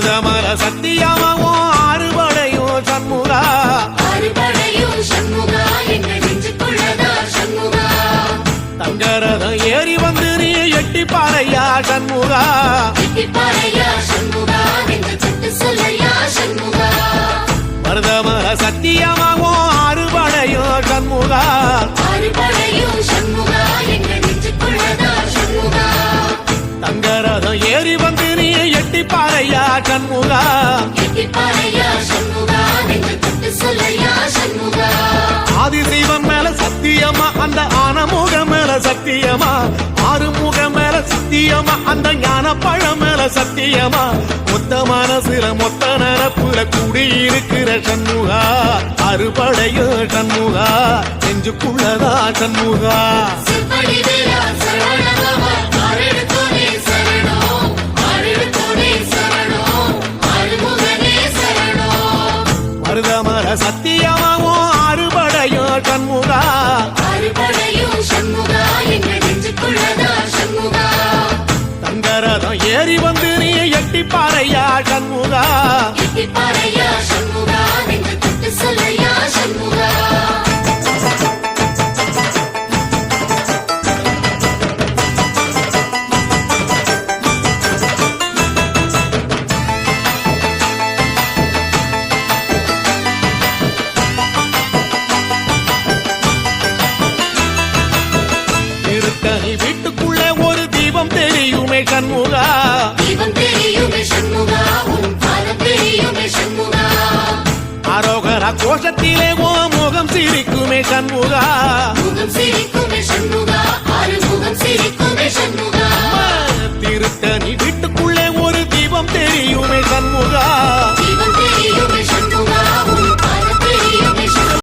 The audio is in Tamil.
மருதமர சத்தியமாவோ ஆறுபடையோ சண்முகா தங்கரதம் ஏறி வந்து நீ எட்டி பாறையா சண்முகா மருதமர சத்தியமாவோ ஆறுபடையோ சண்முகா தங்கரதம் ஏறி வந்து நீ எட்டி பாறையா சண்முகா ஆதிசைவம் மேல சத்தியமா அந்த ஆனமுகம் மேல சத்தியமா ஆறுமுகம் மேல சத்தியமா அந்த ஞான பழம் மேல சத்தியமா மொத்த மனசுல மொத்த நரப்புல கூடியிருக்கிற சண்முகா அறுபடையோ சண்முகா நெஞ்சுக்குள்ளதா சண்முகா மருதமர சத்தியமாவோ ஆறுபடையோ சண்முகா தங்கரதம் ஏறி வந்து நீ எட்டி பாறையா சண்முகா வீட்டுக்குள்ள ஒரு தீபம் தெரியுமே சண்முகா அரோகரா கோஷத்திலே ஓ முகம் சிரிக்குமே சண்முகா